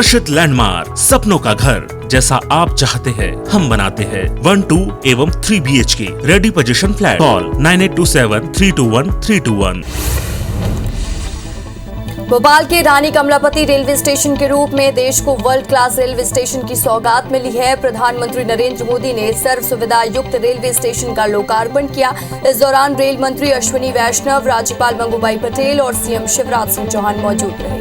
हर्षित landmark, सपनों का घर जैसा आप चाहते हैं हम बनाते हैं। 1, 2 एवं 3 BHK ready position flat. Call 9827321321। Bhopal के रानी कमलापति रेलवे स्टेशन के रूप में देश को वर्ल्ड क्लास रेलवे स्टेशन की सौगात मिली है। प्रधानमंत्री नरेंद्र मोदी ने सर्व सुविधा युक्त रेलवे स्टेशन का लोकार्पण किया। इस दौरान रेल मंत्री अश्विनी वैष्णव, राज्यपाल मंगूभाई पटेल और सीएम शिवराज सिंह चौहान मौजूद रहे।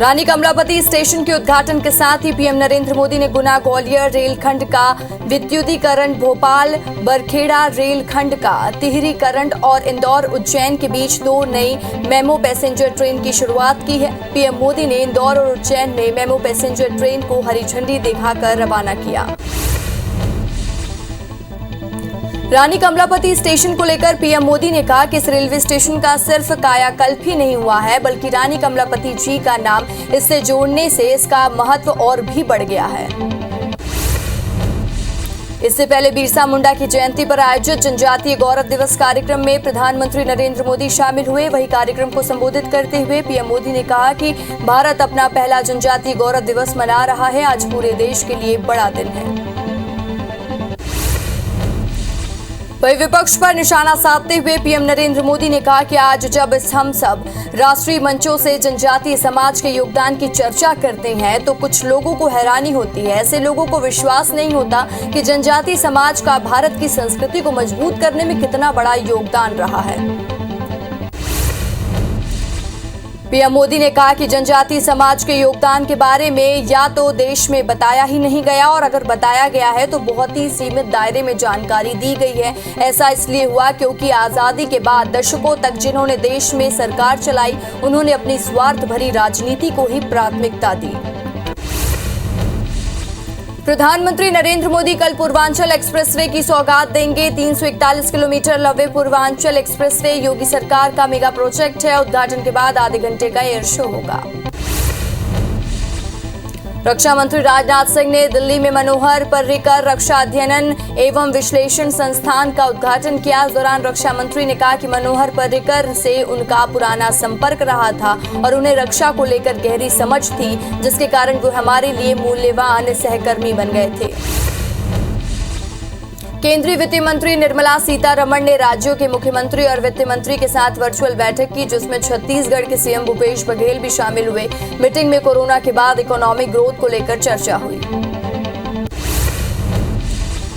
रानी कमलापति स्टेशन के उद्घाटन के साथ ही पीएम नरेंद्र मोदी ने गुना ग्वालियर रेलखंड का विद्युतीकरण, भोपाल बरखेड़ा रेलखंड का तिहरीकरण और इंदौर उज्जैन के बीच 2 नई मेमो पैसेंजर ट्रेन की शुरुआत की है। पीएम मोदी ने इंदौर और उज्जैन में मेमो पैसेंजर ट्रेन को हरी झंडी दिखाकर रवाना किया। रानी कमलापति स्टेशन को लेकर पीएम मोदी ने कहा कि इस रेलवे स्टेशन का सिर्फ कायाकल्प ही नहीं हुआ है, बल्कि रानी कमलापति जी का नाम इससे जोड़ने से इसका महत्व और भी बढ़ गया है। इससे पहले बिरसा मुंडा की जयंती पर आयोजित जनजातीय गौरव दिवस कार्यक्रम में प्रधानमंत्री नरेंद्र मोदी शामिल हुए। वही कार्यक्रम को संबोधित करते हुए पीएम मोदी ने कहा कि भारत अपना पहला जनजातीय गौरव दिवस मना रहा है। आज पूरे देश के लिए बड़ा दिन है। वही विपक्ष पर निशाना साधते हुए पीएम नरेंद्र मोदी ने कहा कि आज जब हम सब राष्ट्रीय मंचों से जनजातीय समाज के योगदान की चर्चा करते हैं तो कुछ लोगों को हैरानी होती है। ऐसे लोगों को विश्वास नहीं होता कि जनजातीय समाज का भारत की संस्कृति को मजबूत करने में कितना बड़ा योगदान रहा है। पीएम मोदी ने कहा कि जनजातीय समाज के योगदान के बारे में या तो देश में बताया ही नहीं गया और अगर बताया गया है तो बहुत ही सीमित दायरे में जानकारी दी गई है। ऐसा इसलिए हुआ क्योंकि आजादी के बाद दशकों तक जिन्होंने देश में सरकार चलाई उन्होंने अपनी स्वार्थ भरी राजनीति को ही प्राथमिकता दी। प्रधानमंत्री नरेंद्र मोदी कल पूर्वांचल एक्सप्रेसवे की सौगात देंगे। 341 किलोमीटर लंबे पूर्वांचल एक्सप्रेसवे योगी सरकार का मेगा प्रोजेक्ट है। उद्घाटन के बाद आधे घंटे का एयर शो होगा। रक्षा मंत्री राजनाथ सिंह ने दिल्ली में मनोहर पर्रिकर रक्षा अध्ययन एवं विश्लेषण संस्थान का उद्घाटन किया। इस दौरान रक्षा मंत्री ने कहा कि मनोहर पर्रिकर से उनका पुराना संपर्क रहा था और उन्हें रक्षा को लेकर गहरी समझ थी, जिसके कारण वो हमारे लिए मूल्यवान सहकर्मी बन गए थे। केंद्रीय वित्त मंत्री निर्मला सीतारमण ने राज्यों के मुख्यमंत्री और वित्त मंत्री के साथ वर्चुअल बैठक की, जिसमें छत्तीसगढ़ के सीएम भूपेश बघेल भी शामिल हुए। मीटिंग में कोरोना के बाद इकोनॉमिक ग्रोथ को लेकर चर्चा हुई।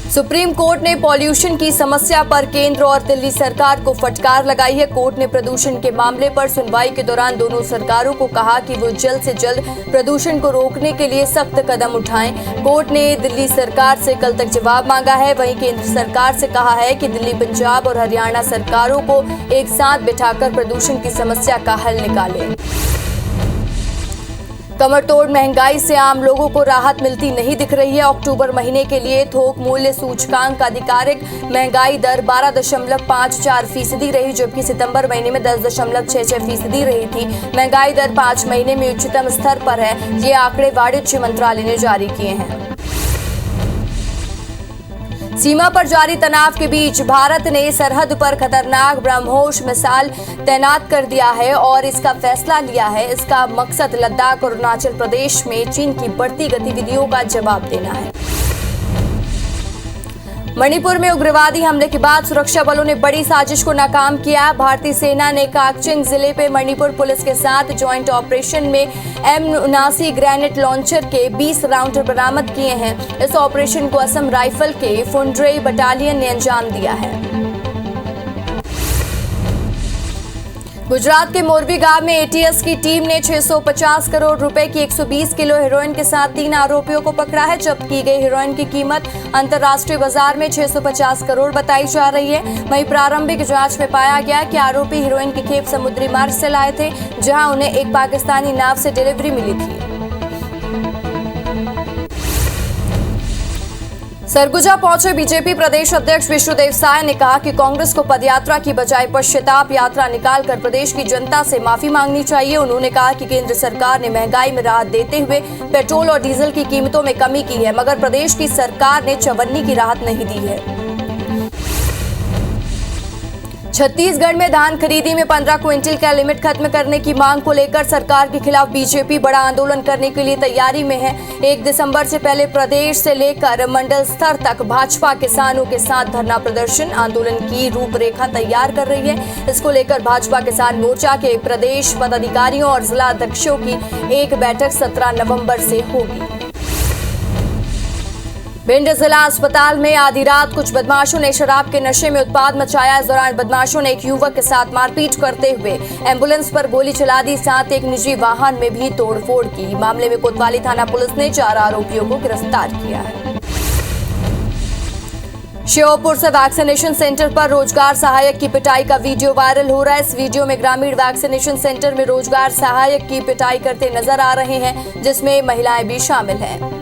सुप्रीम कोर्ट ने पॉल्यूशन की समस्या पर केंद्र और दिल्ली सरकार को फटकार लगाई है। कोर्ट ने प्रदूषण के मामले पर सुनवाई के दौरान दोनों सरकारों को कहा कि वो जल्द से जल्द प्रदूषण को रोकने के लिए सख्त कदम उठाएं। कोर्ट ने दिल्ली सरकार से कल तक जवाब मांगा है। वहीं केंद्र सरकार से कहा है कि दिल्ली, पंजाब और हरियाणा सरकारों को एक साथ बिठाकर प्रदूषण की समस्या का हल निकाले। कमरतोड़ महंगाई से आम लोगों को राहत मिलती नहीं दिख रही है। अक्टूबर महीने के लिए थोक मूल्य सूचकांक का आधिकारिक महंगाई दर 12.54% रही, जबकि सितंबर महीने में 10.66% रही थी। महंगाई दर 5 महीने में उच्चतम स्तर पर है। ये आंकड़े वाणिज्य मंत्रालय ने जारी किए हैं। सीमा पर जारी तनाव के बीच भारत ने सरहद पर खतरनाक ब्रह्मोस मिसाइल तैनात कर दिया है और इसका फैसला लिया है। इसका मकसद लद्दाख और अरुणाचल प्रदेश में चीन की बढ़ती गतिविधियों का जवाब देना है। मणिपुर में उग्रवादी हमले के बाद सुरक्षा बलों ने बड़ी साजिश को नाकाम किया। भारतीय सेना ने काकचिंग जिले पे मणिपुर पुलिस के साथ ज्वाइंट ऑपरेशन में M79 ग्रेनेड लॉन्चर के 20 राउंड बरामद किए हैं। इस ऑपरेशन को असम राइफल के फुंड्रे बटालियन ने अंजाम दिया है। गुजरात के मोरबी गांव में एटीएस की टीम ने 650 करोड़ रुपए की 120 किलो हेरोइन के साथ 3 आरोपियों को पकड़ा है। जब्त की गई हेरोइन की कीमत अंतर्राष्ट्रीय बाजार में 650 करोड़ बताई जा रही है। वहीं प्रारंभिक जांच में पाया गया कि आरोपी हेरोइन की खेप समुद्री मार्ग से लाए थे, जहां उन्हें एक पाकिस्तानी नाव से डिलीवरी मिली थी। सरगुजा पहुंचे बीजेपी प्रदेश अध्यक्ष विष्णुदेव साय ने कहा कि कांग्रेस को पदयात्रा की बजाय पश्चाताप यात्रा निकालकर प्रदेश की जनता से माफी मांगनी चाहिए। उन्होंने कहा कि केंद्र सरकार ने महंगाई में राहत देते हुए पेट्रोल और डीजल की कीमतों में कमी की है, मगर प्रदेश की सरकार ने चवन्नी की राहत नहीं दी है। छत्तीसगढ़ में धान खरीदी में 15 क्विंटल का लिमिट खत्म करने की मांग को लेकर सरकार के खिलाफ बीजेपी बड़ा आंदोलन करने के लिए तैयारी में है। 1 दिसंबर से पहले प्रदेश से लेकर मंडल स्तर तक भाजपा किसानों के साथ धरना प्रदर्शन आंदोलन की रूपरेखा तैयार कर रही है। इसको लेकर भाजपा किसान मोर्चा के प्रदेश पदाधिकारियों और जिला अध्यक्षों की एक बैठक 17 नवंबर से होगी। भिंड जिला अस्पताल में आधी रात कुछ बदमाशों ने शराब के नशे में उत्पात मचाया। इस दौरान बदमाशों ने एक युवक के साथ मारपीट करते हुए एम्बुलेंस पर गोली चला दी, साथ एक निजी वाहन में भी तोड़फोड़ की। मामले में कोतवाली थाना पुलिस ने 4 आरोपियों को गिरफ्तार किया है। श्योपुर से वैक्सीनेशन सेंटर पर रोजगार सहायक की पिटाई का वीडियो वायरल हो रहा है। इस वीडियो में ग्रामीण वैक्सीनेशन सेंटर में रोजगार सहायक की पिटाई करते नजर आ रहे हैं, जिसमें महिलाएं भी शामिल हैं।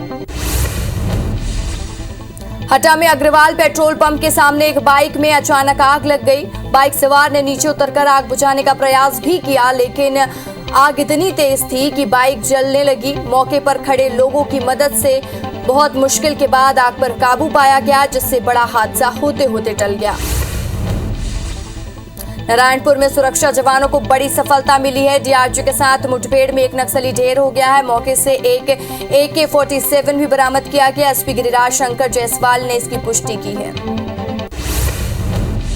हटा में अग्रवाल पेट्रोल पंप के सामने एक बाइक में अचानक आग लग गई। बाइक सवार ने नीचे उतरकर आग बुझाने का प्रयास भी किया, लेकिन आग इतनी तेज थी कि बाइक जलने लगी। मौके पर खड़े लोगों की मदद से बहुत मुश्किल के बाद आग पर काबू पाया गया, जिससे बड़ा हादसा होते होते टल गया। नारायणपुर में सुरक्षा जवानों को बड़ी सफलता मिली है। डीआरजी के साथ मुठभेड़ में एक नक्सली ढेर हो गया है। मौके से एक AK-47 भी बरामद किया गया। एसपी गिरिराज शंकर जायसवाल ने इसकी पुष्टि की है।